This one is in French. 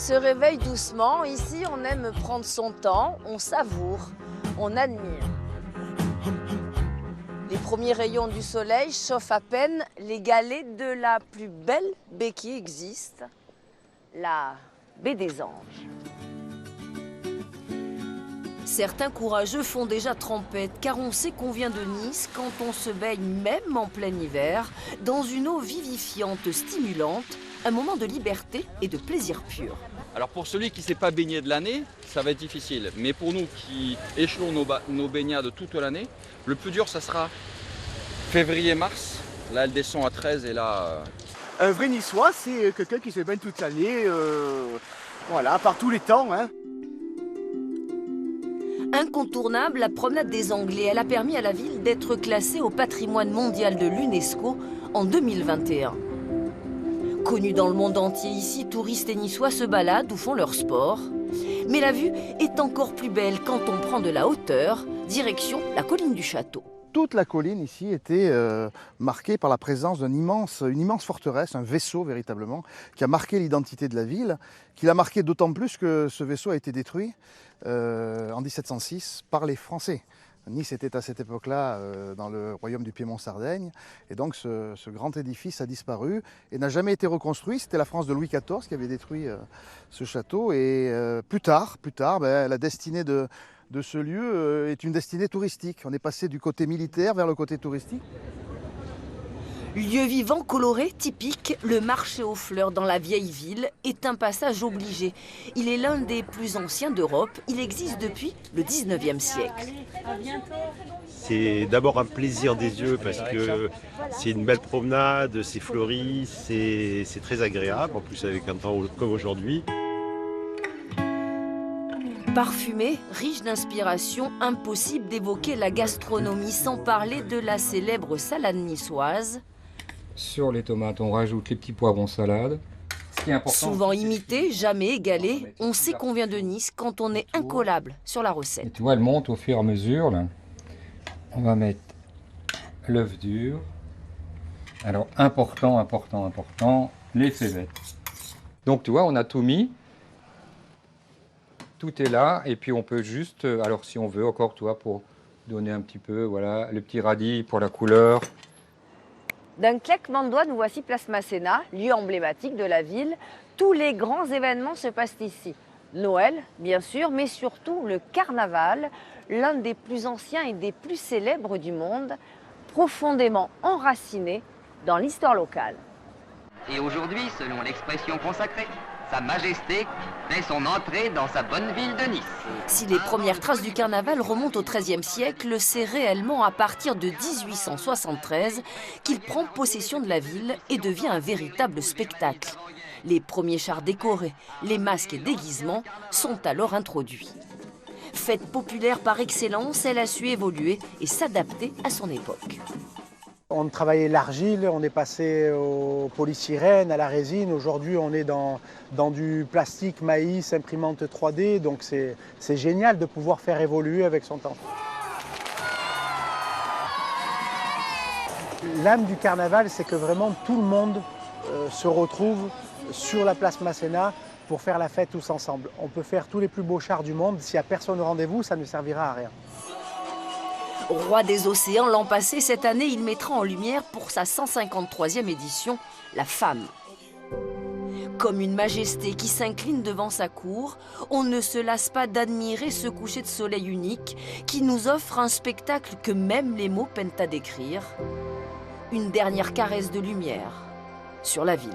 se réveille doucement. Ici, on aime prendre son temps, on savoure, on admire. Les premiers rayons du soleil chauffent à peine les galets de la plus belle baie qui existe, la baie des Anges. Certains courageux font déjà trempette, car on sait qu'on vient de Nice quand on se baigne même en plein hiver, dans une eau vivifiante, stimulante, un moment de liberté et de plaisir pur. Alors pour celui qui ne s'est pas baigné de l'année, ça va être difficile. Mais pour nous qui échelons nos baignades toute l'année, le plus dur, ça sera février-mars. Là, elle descend à 13 et là... Un vrai niçois, c'est quelqu'un qui se baigne toute l'année, voilà, par tous les temps. Hein. Incontournable, la promenade des Anglais, elle a permis à la ville d'être classée au patrimoine mondial de l'UNESCO en 2021. Connue dans le monde entier, ici, touristes et niçois se baladent ou font leur sport. Mais la vue est encore plus belle quand on prend de la hauteur, direction la colline du château. Toute la colline ici était marquée par la présence d'une immense forteresse, un vaisseau véritablement, qui a marqué l'identité de la ville, qui l'a marqué d'autant plus que ce vaisseau a été détruit en 1706 par les Français. Nice était à cette époque-là dans le royaume du Piémont-Sardaigne, et donc ce grand édifice a disparu et n'a jamais été reconstruit. C'était la France de Louis XIV qui avait détruit ce château, et plus tard, la destinée de ce lieu est une destinée touristique. On est passé du côté militaire vers le côté touristique. Lieu vivant, coloré, typique, le marché aux fleurs dans la vieille ville est un passage obligé. Il est l'un des plus anciens d'Europe. Il existe depuis le 19e siècle. C'est d'abord un plaisir des yeux parce que c'est une belle promenade, c'est fleuri, c'est très agréable, en plus avec un temps comme aujourd'hui. Parfumé, riche d'inspiration, impossible d'évoquer la gastronomie sans parler de la célèbre salade niçoise. Sur les tomates, on rajoute les petits poivrons salade. Ce qui est important, souvent imité, jamais égalé, on sait qu'on vient de Nice quand on est incollable sur la et recette. tu vois, elle monte au fur et à mesure. Là. On va mettre l'œuf dur. Alors, important, les fèvettes. Donc, tu vois, on a tout mis. Tout est là. Et puis, on peut juste, alors si on veut encore, tu vois, pour donner un petit peu, voilà, le petit radis pour la couleur. D'un claquement de doigts, nous voici place Masséna, lieu emblématique de la ville. Tous les grands événements se passent ici. Noël, bien sûr, mais surtout le carnaval, l'un des plus anciens et des plus célèbres du monde, profondément enraciné dans l'histoire locale. Et aujourd'hui, selon l'expression consacrée, Sa Majesté fait son entrée dans sa bonne ville de Nice. Si les premières traces du carnaval remontent au XIIIe siècle, c'est réellement à partir de 1873 qu'il prend possession de la ville et devient un véritable spectacle. Les premiers chars décorés, les masques et déguisements sont alors introduits. Fête populaire par excellence, elle a su évoluer et s'adapter à son époque. On travaillait l'argile, on est passé au polystyrène, à la résine. Aujourd'hui, on est dans du plastique, maïs, imprimante 3D. Donc c'est génial de pouvoir faire évoluer avec son temps. L'âme du carnaval, c'est que vraiment tout le monde se retrouve sur la place Masséna pour faire la fête tous ensemble. On peut faire tous les plus beaux chars du monde. S'il n'y a personne au rendez-vous, ça ne servira à rien. Roi des océans, l'an passé, cette année, il mettra en lumière pour sa 153e édition la femme. Comme une majesté qui s'incline devant sa cour, on ne se lasse pas d'admirer ce coucher de soleil unique qui nous offre un spectacle que même les mots peinent à décrire. Une dernière caresse de lumière sur la ville.